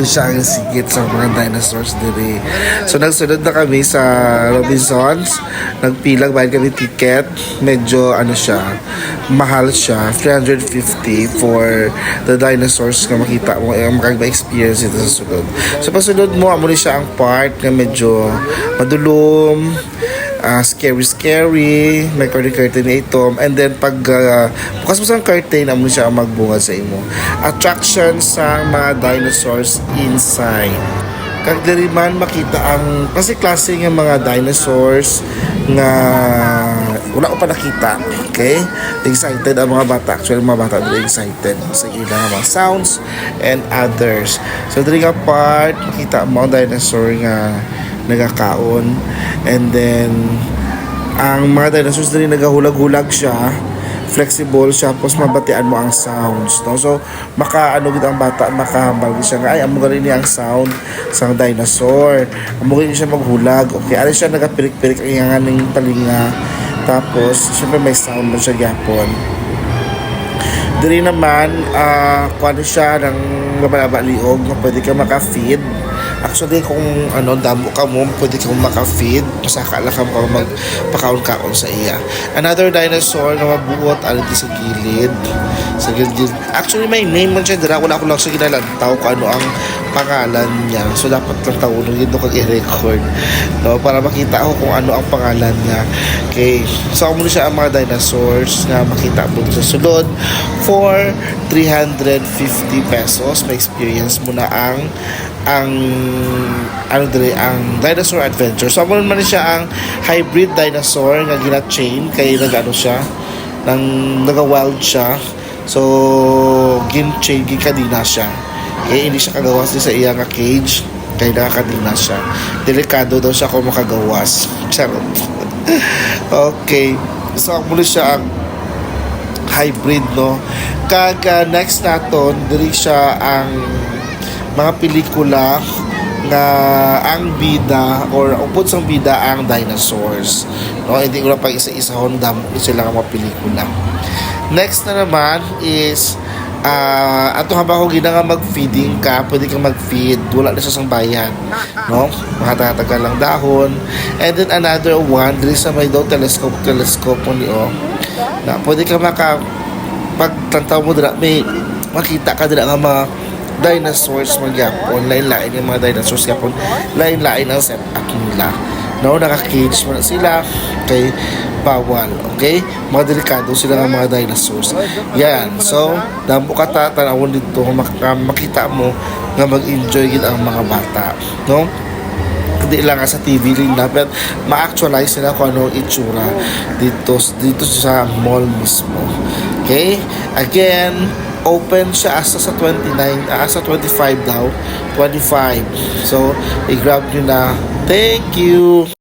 mo siya ang sigit sa mga dinosaurs diri. So nagsunod na kami sa Robinsons. Nagpilang bayad kami ticket. Medyo ano siya, mahal siya. 350 for the dinosaurs na makita mo, makaka-experience ito sa sunod. So pasunod mo, amo siya ang part na medyo madulom, scary, may curtain na ito, and then pag bukas mo sa curtain, amo siya ang magbunga sa imo. Attraction sa mga dinosaurs inside. Kag diri man makita ang kasi klase ng mga dinosaurs nga wala ko pa nakita. Okay? Excited ang mga bata. Actually, mga bata dili excited sa ilang mga sounds and others. So diri nga part makita mo ang dinosaur nga nagakaon, and then ang mga dinosaurs dili nagahulag-hulag siya, flexible siya, tapos mabatian mo ang sounds, no? So makaano gid ang bata, makahambal siya nga ay amo gani ang sound sa dinosaur, amo gani siya maghulag. Okay, ari siya nagapirik-pirik ang iyang talinga, tapos syempre may sound man siya gyapon. Diri naman kuano siya ng mabalaba liog nga pwede ka maka-feed. Actually, kung damo ka mo, pwede kang maka-feed. Masaka lang ka magpakaon-kaon sa iya. Another dinosaur na mabuot alin sa gilid. Sa gilid. Actually, may name man siya. Wala ko lang siya ginalantaw kung ano ang pangalan niya. So, dapat lang tawunin yun kag i-record. No? Para makita ko kung ano ang pangalan niya. Okay. So, muna siya ang mga dinosaurs na makita mo sa sulod for 350 pesos. May experience mo na ang dinosaur adventure. So mo man siya ang hybrid dinosaur nga gina-chain kay siya naga-wild siya. So gin-chain gikadina siya. Eh hindi siya kagawas sa iya nga cage kay nakakadina siya. Delikado daw siya kung makagawas. Charot. Okay. So mo siya ang hybrid, no. Kag next naton diri siya ang mga pelikula na ang bida or upod sang bida ang dinosaurs, no. Hindi ko na pag isa-isa Honda sila nga mga pelikula. Next na naman is ato habang ako gina nga mag-feeding ka, pwede kang mag-feed, wala na siya sang bayan, no. Makatatagal lang dahon. And then another one diri sa may daw telescope mo niyo na pwede ka pagtantaw mo dira, may makita ka dira nga mga dinosaurs magyapon, lain-lain yung mga dinosaurs yapon, lain-lain ang setup nila, no. Naka-cage mo na sila kay bawal, okay, mga delikado sila ng mga dinosaurs yan. So damo ka tanawon dito makita mo nga mag-enjoy gid ang mga bata, no. Hindi lang sa TV rin dapat ma-actualize nila kung ano itsura dito sa mall mismo. Okay, again open siya asa sa 29, asa 25 daw, 25. So i-grab nyo na. Thank you.